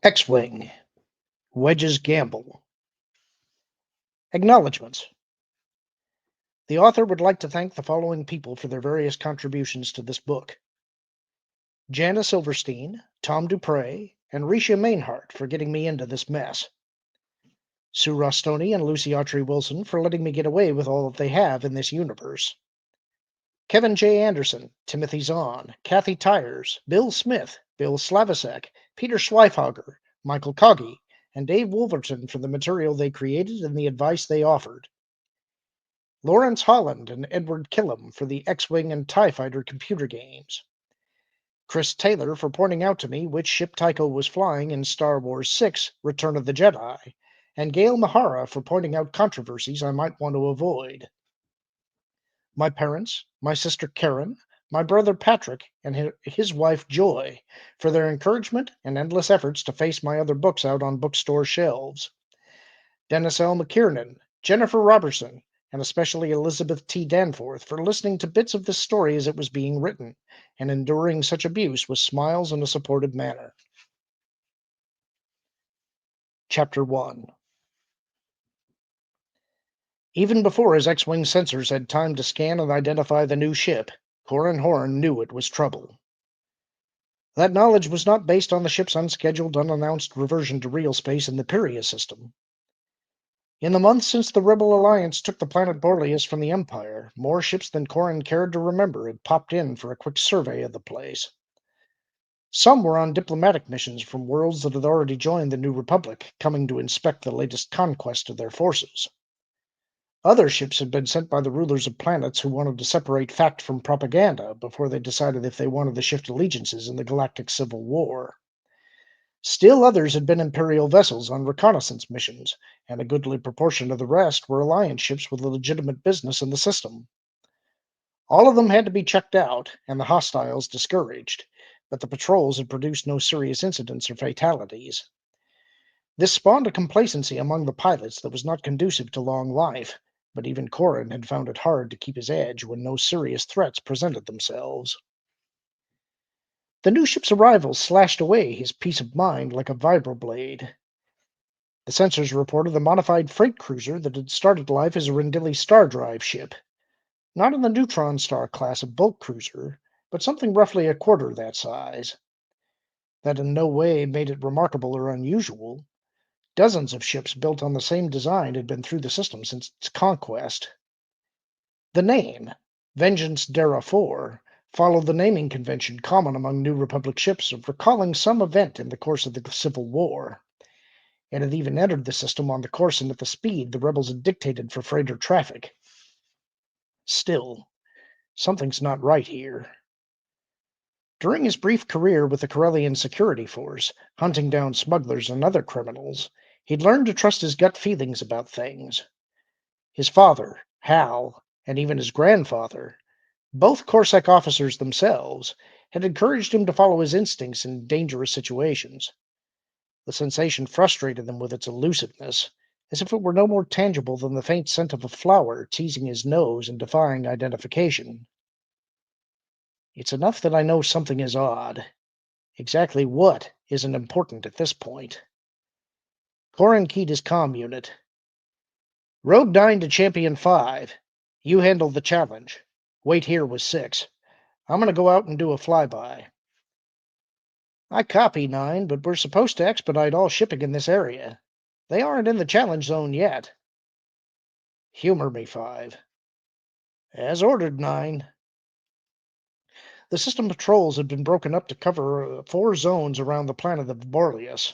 X-Wing, Wedges Gamble. Acknowledgements. The author would like to thank the following people for their various contributions to this book. Jana Silverstein, Tom Dupre, and Risha Mainhart for getting me into this mess. Sue Rostoni and Lucy Autry Wilson for letting me get away with all that they have in this universe. Kevin J. Anderson, Timothy Zahn, Kathy Tyers, Bill Smith, Bill Slavacek, Peter Schweifhager, Michael Coggy, and Dave Wolverton for the material they created and the advice they offered. Lawrence Holland and Edward Killam for the X-Wing and TIE Fighter computer games. Chris Taylor for pointing out to me which ship Tycho was flying in Star Wars VI, Return of the Jedi, and Gail Mahara for pointing out controversies I might want to avoid. My parents, my sister Karen, my brother Patrick, and his wife Joy for their encouragement and endless efforts to face my other books out on bookstore shelves. Dennis L. McKiernan, Jennifer Robertson, and especially Elizabeth T. Danforth for listening to bits of this story as it was being written and enduring such abuse with smiles and a supportive manner. Chapter 1. Even before his X-Wing sensors had time to scan and identify the new ship, Corran Horn knew it was trouble. That knowledge was not based on the ship's unscheduled, unannounced reversion to real space in the Pyria system. In the months since the Rebel Alliance took the planet Borleias from the Empire, more ships than Corran cared to remember had popped in for a quick survey of the place. Some were on diplomatic missions from worlds that had already joined the New Republic, coming to inspect the latest conquest of their forces. Other ships had been sent by the rulers of planets who wanted to separate fact from propaganda before they decided if they wanted to shift allegiances in the galactic civil war. Still others had been Imperial vessels on reconnaissance missions, and a goodly proportion of the rest were Alliance ships with a legitimate business in the system. All of them had to be checked out, and the hostiles discouraged, but the patrols had produced no serious incidents or fatalities. This spawned a complacency among the pilots that was not conducive to long life, but even Corran had found it hard to keep his edge when no serious threats presented themselves. The new ship's arrival slashed away his peace of mind like a vibroblade. The sensors reported a modified freight cruiser that had started life as a Rendili Star Drive ship, not in the Neutron Star class of bulk cruiser, but something roughly a quarter that size. That in no way made it remarkable or unusual. Dozens of ships built on the same design had been through the system since its conquest. The name, Vengeance Dara 4, followed the naming convention common among New Republic ships of recalling some event in the course of the Civil War. It had even entered the system on the course and at the speed the rebels had dictated for freighter traffic. Still, something's not right here. During his brief career with the Corellian security force, hunting down smugglers and other criminals, he'd learned to trust his gut feelings about things. His father, Hal, and even his grandfather, both Corsac officers themselves, had encouraged him to follow his instincts in dangerous situations. The sensation frustrated them with its elusiveness, as if it were no more tangible than the faint scent of a flower teasing his nose and defying identification. It's enough that I know something is odd. Exactly what isn't important at this point. Corran keyed his comm unit. Rogue 9 to Champion 5. You handled the challenge. Wait here was 6. I'm going to go out and do a flyby. I copy, 9, but we're supposed to expedite all shipping in this area. They aren't in the challenge zone yet. Humor me, 5. As ordered, 9. The system patrols had been broken up to cover 4 zones around the planet of Borleias.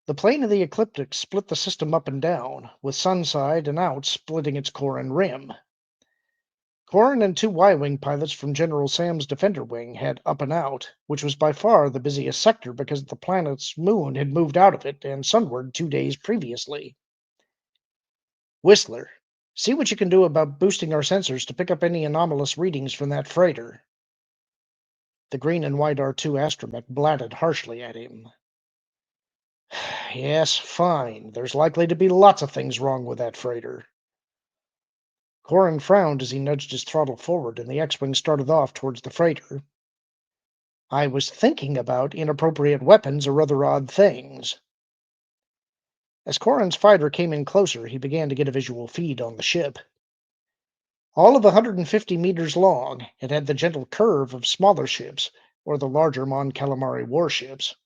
The plane of the ecliptic split the system up and down, with Sunside and Out splitting its core and rim. Corran and 2 Y-Wing pilots from General Sam's Defender Wing had Up and Out, which was by far the busiest sector because the planet's moon had moved out of it and sunward 2 days previously. Whistler, see what you can do about boosting our sensors to pick up any anomalous readings from that freighter. The green and white R2 astromech blatted harshly at him. Yes, fine. There's likely to be lots of things wrong with that freighter. Corran frowned as he nudged his throttle forward, and the X-Wing started off towards the freighter. I was thinking about inappropriate weapons or other odd things. As Corin's fighter came in closer, he began to get a visual feed on the ship. All of 150 meters long, it had the gentle curve of smaller ships, or the larger Mon Calamari warships.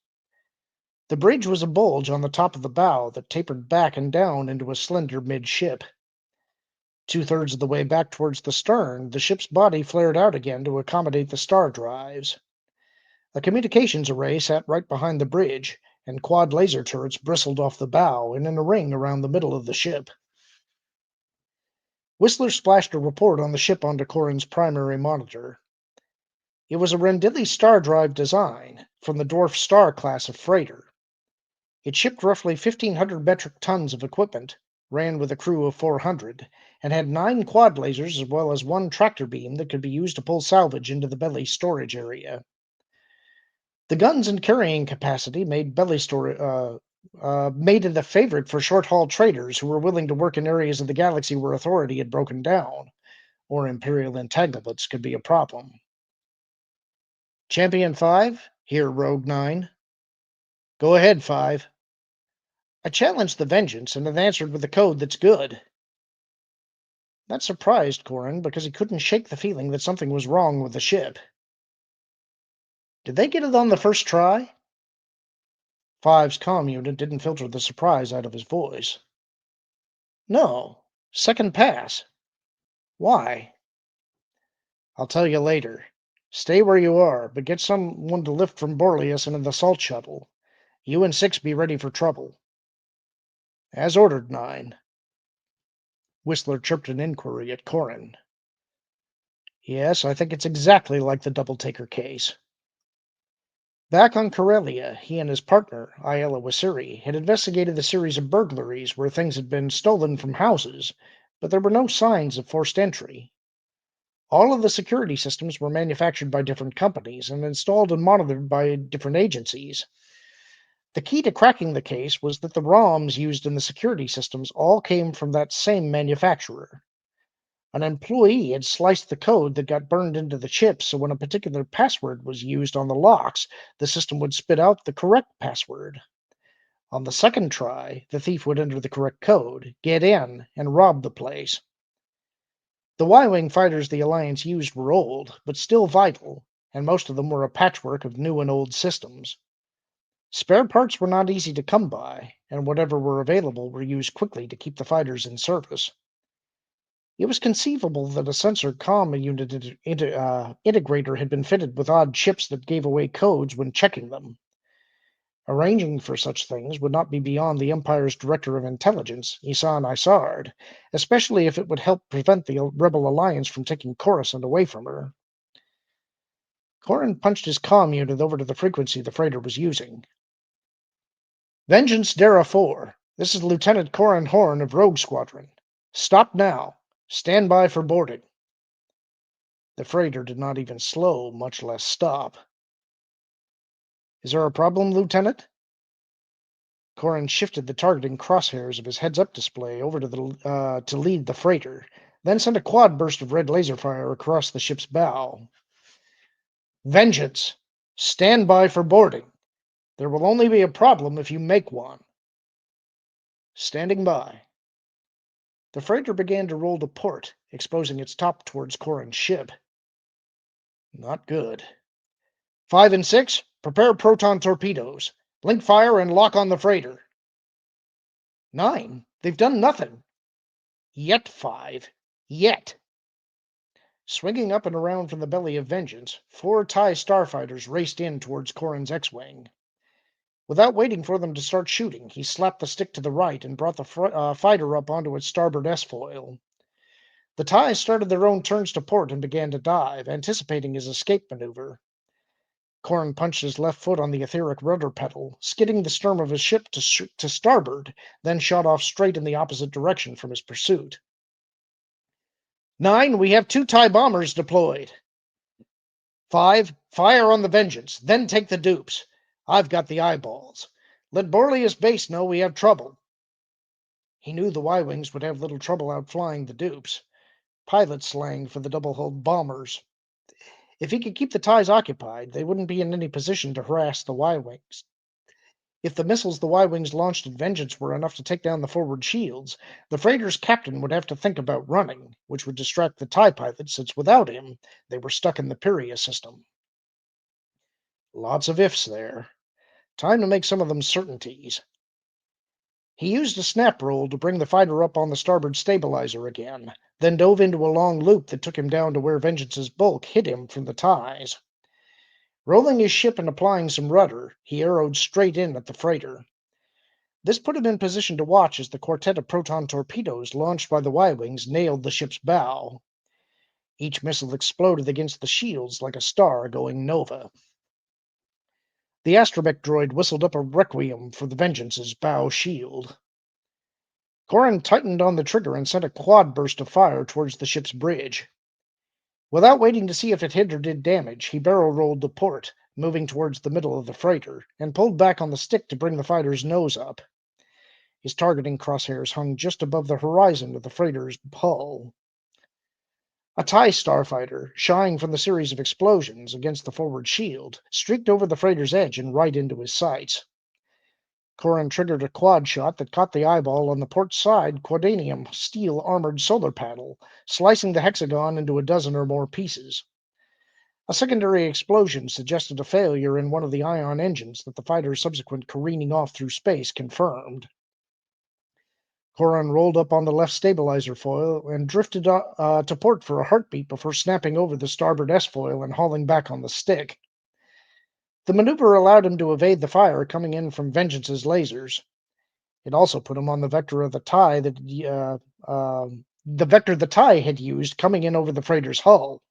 The bridge was a bulge on the top of the bow that tapered back and down into a slender midship. Two-thirds of the way back towards the stern, the ship's body flared out again to accommodate the star drives. A communications array sat right behind the bridge, and quad laser turrets bristled off the bow and in a ring around the middle of the ship. Whistler splashed a report on the ship onto Corin's primary monitor. It was a Rendili star drive design from the Dwarf Star class of freighter. It shipped roughly 1,500 metric tons of equipment, ran with a crew of 400, and had 9 quad lasers as well as 1 tractor beam that could be used to pull salvage into the belly storage area. The guns and carrying capacity made it a favorite for short-haul traders who were willing to work in areas of the galaxy where authority had broken down, or Imperial entanglements could be a problem. Champion 5, here Rogue 9. Go ahead, 5. I challenged the Vengeance and it answered with a code that's good. That surprised Corin because he couldn't shake the feeling that something was wrong with the ship. Did they get it on the first try? 5's comm unit didn't filter the surprise out of his voice. No. Second pass. Why? I'll tell you later. Stay where you are, but get someone to lift from Borleias into the salt shuttle. You and 6 be ready for trouble. As ordered, 9. Whistler chirped an inquiry at Corin. Yes, I think it's exactly like the double-taker case. Back on Corellia, he and his partner, Ayala Wasiri, had investigated a series of burglaries where things had been stolen from houses, but there were no signs of forced entry. All of the security systems were manufactured by different companies and installed and monitored by different agencies. The key to cracking the case was that the ROMs used in the security systems all came from that same manufacturer. An employee had sliced the code that got burned into the chip, so when a particular password was used on the locks, the system would spit out the correct password. On the second try, the thief would enter the correct code, get in, and rob the place. The Y-Wing fighters the Alliance used were old, but still vital, and most of them were a patchwork of new and old systems. Spare parts were not easy to come by, and whatever were available were used quickly to keep the fighters in service. It was conceivable that a sensor comm unit integrator had been fitted with odd chips that gave away codes when checking them. Arranging for such things would not be beyond the Empire's Director of Intelligence, Isan Isard, especially if it would help prevent the Rebel Alliance from taking Coruscant away from her. Corin punched his comm unit over to the frequency the freighter was using. Vengeance Dara 4. This is Lieutenant Corin Horn of Rogue Squadron. Stop now. Stand by for boarding. The freighter did not even slow, much less stop. Is there a problem, Lieutenant? Corin shifted the targeting crosshairs of his heads-up display over to lead the freighter, then sent a quad burst of red laser fire across the ship's bow. Vengeance! Stand by for boarding. There will only be a problem if you make one. Standing by. The freighter began to roll to port, exposing its top towards Corin's ship. Not good. 5 and 6, prepare proton torpedoes. Blink fire and lock on the freighter. 9, they've done nothing. Yet, 5. Yet. Swinging up and around from the belly of Vengeance, 4 TIE starfighters raced in towards Corin's X-Wing. Without waiting for them to start shooting, he slapped the stick to the right and brought the fighter up onto its starboard S-foil. The TIEs started their own turns to port and began to dive, anticipating his escape maneuver. Corin punched his left foot on the etheric rudder pedal, skidding the stern of his ship to starboard, then shot off straight in the opposite direction from his pursuit. 9, we have 2 TIE bombers deployed. 5, fire on the Vengeance, then take the dupes. I've got the eyeballs. Let Borleias base know we have trouble. He knew the Y-Wings would have little trouble outflying the dupes. Pilot slang for the double-hulled bombers. If he could keep the ties occupied, they wouldn't be in any position to harass the Y-Wings. If the missiles the Y-Wings launched at Vengeance were enough to take down the forward shields, the freighter's captain would have to think about running, which would distract the TIE pilots since without him, they were stuck in the Pyria system. Lots of ifs there. Time to make some of them certainties. He used a snap roll to bring the fighter up on the starboard stabilizer again, then dove into a long loop that took him down to where Vengeance's bulk hid him from the ties. Rolling his ship and applying some rudder, he arrowed straight in at the freighter. This put him in position to watch as the quartet of proton torpedoes launched by the Y-Wings nailed the ship's bow. Each missile exploded against the shields like a star going nova. The astromech droid whistled up a requiem for the Vengeance's bow shield. Corrin tightened on the trigger and sent a quad burst of fire towards the ship's bridge. Without waiting to see if it hit or did damage, he barrel rolled to port, moving towards the middle of the freighter, and pulled back on the stick to bring the fighter's nose up. His targeting crosshairs hung just above the horizon of the freighter's hull. A TIE starfighter, shying from the series of explosions against the forward shield, streaked over the freighter's edge and right into his sights. Corrin triggered a quad shot that caught the eyeball on the port side quadanium steel armored solar panel, slicing the hexagon into a dozen or more pieces. A secondary explosion suggested a failure in one of the ion engines that the fighter's subsequent careening off through space confirmed. Corrin rolled up on the left stabilizer foil and drifted to port for a heartbeat before snapping over the starboard S-foil and hauling back on the stick. The maneuver allowed him to evade the fire coming in from Vengeance's lasers. It also put him on the vector of the TIE the vector the TIE had used coming in over the freighter's hull.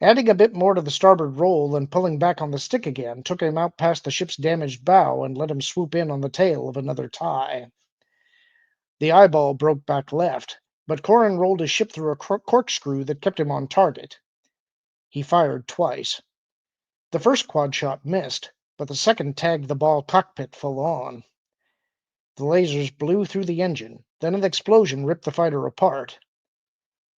Adding a bit more to the starboard roll and pulling back on the stick again took him out past the ship's damaged bow and let him swoop in on the tail of another TIE. The eyeball broke back left, but Corrin rolled his ship through a corkscrew that kept him on target. He fired twice. The first quad shot missed, but the second tagged the ball cockpit full on. The lasers blew through the engine, then an explosion ripped the fighter apart.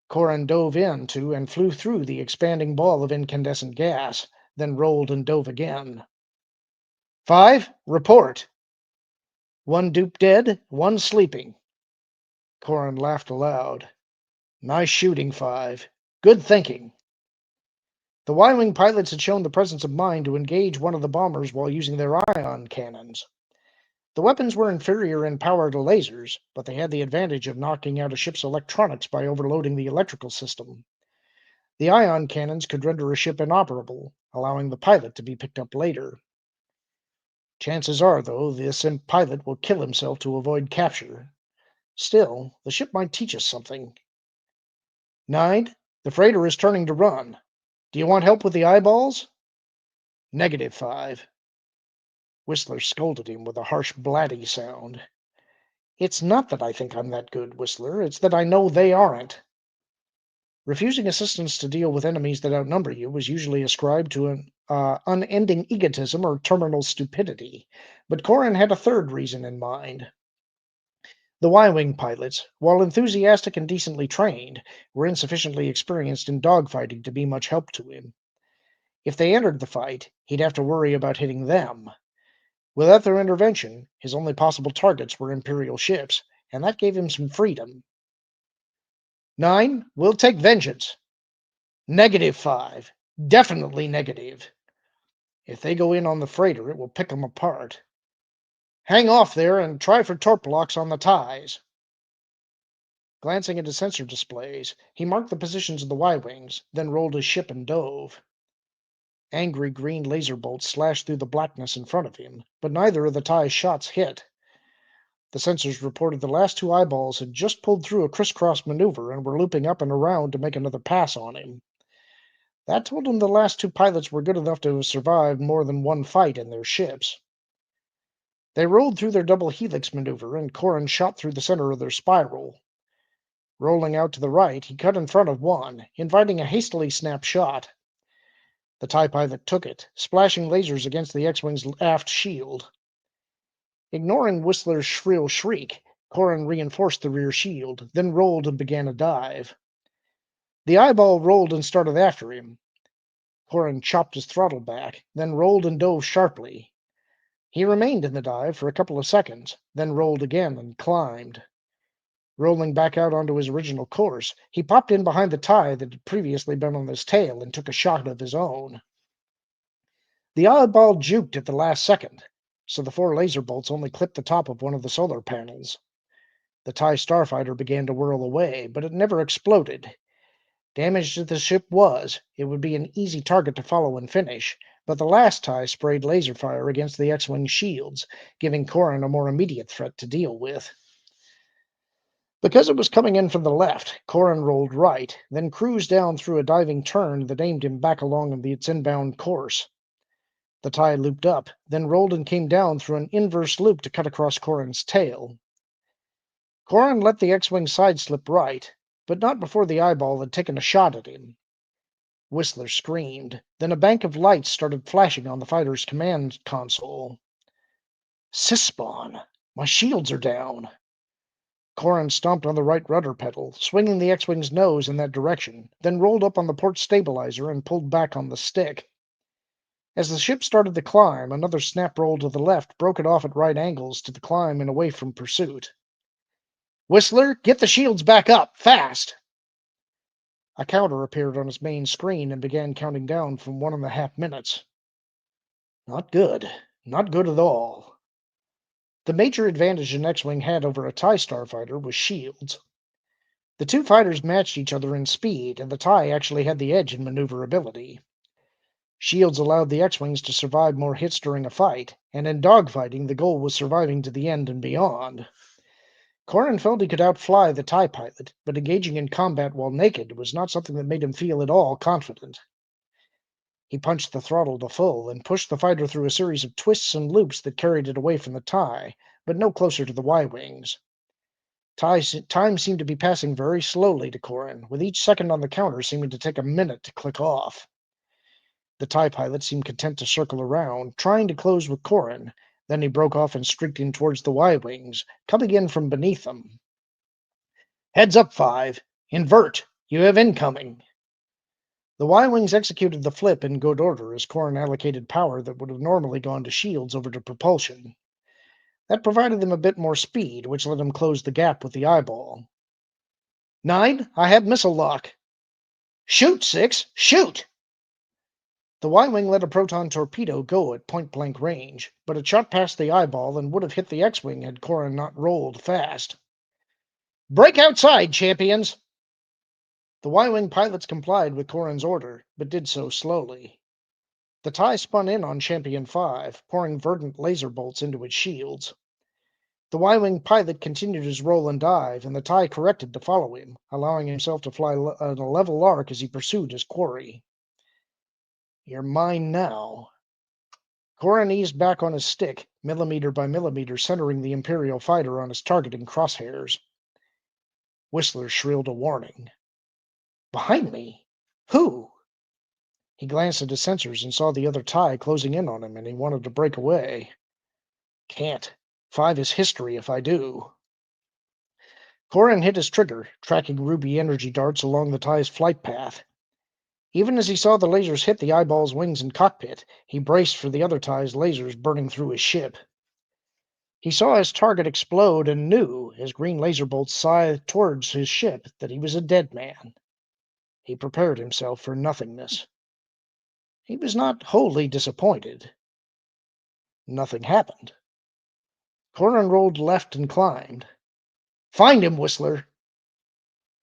Corrin dove into and flew through the expanding ball of incandescent gas, then rolled and dove again. 5, report. 1 dupe dead, 1 sleeping. Corrin laughed aloud. Nice shooting, 5. Good thinking. The Y-Wing pilots had shown the presence of mind to engage one of the bombers while using their ion cannons. The weapons were inferior in power to lasers, but they had the advantage of knocking out a ship's electronics by overloading the electrical system. The ion cannons could render a ship inoperable, allowing the pilot to be picked up later. Chances are, though, this imp pilot will kill himself to avoid capture. Still, the ship might teach us something. 9, the freighter is turning to run. Do you want help with the eyeballs? Negative, 5. Whistler scolded him with a harsh blatty sound. It's not that I think I'm that good, Whistler. It's that I know they aren't. Refusing assistance to deal with enemies that outnumber you was usually ascribed to an unending egotism or terminal stupidity, but Corrin had a third reason in mind. The Y-Wing pilots, while enthusiastic and decently trained, were insufficiently experienced in dogfighting to be much help to him. If they entered the fight, he'd have to worry about hitting them. Without their intervention, his only possible targets were Imperial ships, and that gave him some freedom. 9, we'll take vengeance. Negative, 5. Definitely negative. If they go in on the freighter, it will pick them apart. Hang off there and try for torp locks on the ties. Glancing at his sensor displays, he marked the positions of the Y-Wings, then rolled his ship and dove. Angry green laser bolts slashed through the blackness in front of him, but neither of the TIE's shots hit. The sensors reported the last 2 eyeballs had just pulled through a crisscross maneuver and were looping up and around to make another pass on him. That told him the last 2 pilots were good enough to have survived more than one fight in their ships. They rolled through their double helix maneuver, and Corrin shot through the center of their spiral. Rolling out to the right, he cut in front of one, inviting a hastily snapped shot. The TIE pilot took it, splashing lasers against the X-Wing's aft shield. Ignoring Whistler's shrill shriek, Corrin reinforced the rear shield, then rolled and began a dive. The eyeball rolled and started after him. Corin chopped his throttle back, then rolled and dove sharply. He remained in the dive for a couple of seconds, then rolled again and climbed. Rolling back out onto his original course, he popped in behind the tie that had previously been on his tail and took a shot of his own. The eyeball juked at the last second, so the four laser bolts only clipped the top of one of the solar panels. The TIE starfighter began to whirl away, but it never exploded. Damaged as the ship was, it would be an easy target to follow and finish, but the last TIE sprayed laser fire against the X-Wing shields, giving Corin a more immediate threat to deal with. Because it was coming in from the left, Corin rolled right, then cruised down through a diving turn that aimed him back along its inbound course. The TIE looped up, then rolled and came down through an inverse loop to cut across Corin's tail. Corin let the X-Wing side slip right, but not before the eyeball had taken a shot at him. Whistler screamed. Then a bank of lights started flashing on the fighter's command console. Syspawn! My shields are down! Corin stomped on the right rudder pedal, swinging the X-Wing's nose in that direction, then rolled up on the port stabilizer and pulled back on the stick. As the ship started to climb, another snap roll to the left broke it off at right angles to the climb and away from pursuit. Whistler, get the shields back up, fast! A counter appeared on his main screen and began counting down from 1.5 minutes. Not good. Not good at all. The major advantage an X-Wing had over a TIE starfighter was shields. The two fighters matched each other in speed, and the TIE actually had the edge in maneuverability. Shields allowed the X-Wings to survive more hits during a fight, and in dogfighting the goal was surviving to the end and beyond. Corin felt he could outfly the TIE pilot, but engaging in combat while naked was not something that made him feel at all confident. He punched the throttle to full and pushed the fighter through a series of twists and loops that carried it away from the TIE, but no closer to the Y-wings. Time seemed to be passing very slowly to Corin, with each second on the counter seeming to take a minute to click off. The TIE pilot seemed content to circle around, trying to close with Corin. Then he broke off and streaked in towards the Y-wings, coming in from beneath them. Heads up, 5. Invert. You have incoming. The Y-wings executed the flip in good order as Corin allocated power that would have normally gone to shields over to propulsion. That provided them a bit more speed, which let him close the gap with the eyeball. 9, I have missile lock. Shoot, 6, shoot! The Y-wing let a proton torpedo go at point-blank range, but it shot past the eyeball and would have hit the X-wing had Corin not rolled fast. Break outside, champions! The Y-wing pilots complied with Corin's order, but did so slowly. The TIE spun in on Champion 5, pouring verdant laser bolts into its shields. The Y-wing pilot continued his roll and dive, and the TIE corrected to follow him, allowing himself to fly on a level arc as he pursued his quarry. You're mine now. Corin eased back on his stick, millimeter by millimeter centering the Imperial fighter on his targeting crosshairs. Whistler shrilled a warning. Behind me? Who? He glanced at his sensors and saw the other TIE closing in on him, and he wanted to break away. Can't. 5 is history if I do. Corin hit his trigger, tracking ruby energy darts along the TIE's flight path. Even as he saw the lasers hit the eyeball's wings and cockpit, he braced for the other TIE's lasers burning through his ship. He saw his target explode and knew, as green laser bolts scythed towards his ship, that he was a dead man. He prepared himself for nothingness. He was not wholly disappointed. Nothing happened. Corin rolled left and climbed. Find him, Whistler!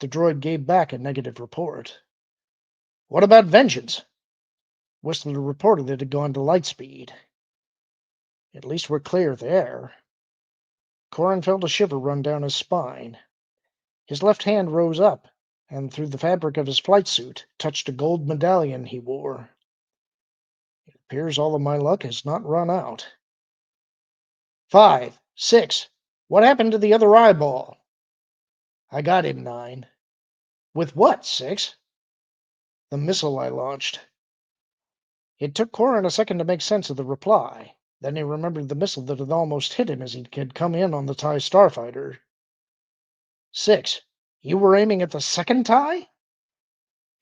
The droid gave back a negative report. What about Vengeance? Whistler reported it had gone to light speed. At least we're clear there. Corin felt a shiver run down his spine. His left hand rose up, and through the fabric of his flight suit touched a gold medallion he wore. It appears all of my luck has not run out. 5, 6, what happened to the other eyeball? I got him, 9. With what, 6? The missile I launched. It took Corin a second to make sense of the reply. Then he remembered the missile that had almost hit him as he had come in on the TIE starfighter. 6, you were aiming at the second TIE?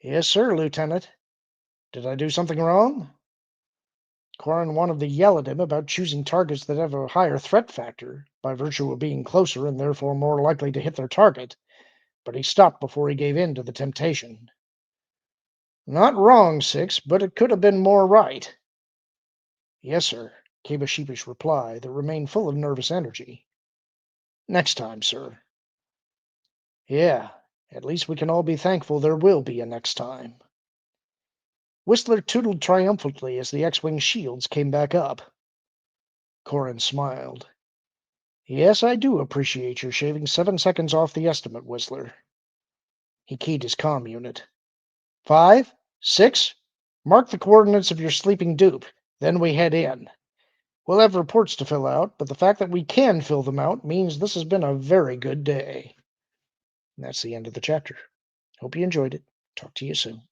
Yes, sir, Lieutenant. Did I do something wrong? Corin wanted to yell at him about choosing targets that have a higher threat factor, by virtue of being closer and therefore more likely to hit their target, but he stopped before he gave in to the temptation. Not wrong, Six, but it could have been more right. Yes, sir, came a sheepish reply that remained full of nervous energy. Next time, sir. Yeah, at least we can all be thankful there will be a next time. Whistler tootled triumphantly as the X-Wing shields came back up. Corin smiled. Yes, I do appreciate your shaving 7 seconds off the estimate, Whistler. He keyed his comm unit. 5, 6, mark the coordinates of your sleeping dupe, then we head in. We'll have reports to fill out, but the fact that we can fill them out means this has been a very good day. And that's the end of the chapter. Hope you enjoyed it. Talk to you soon.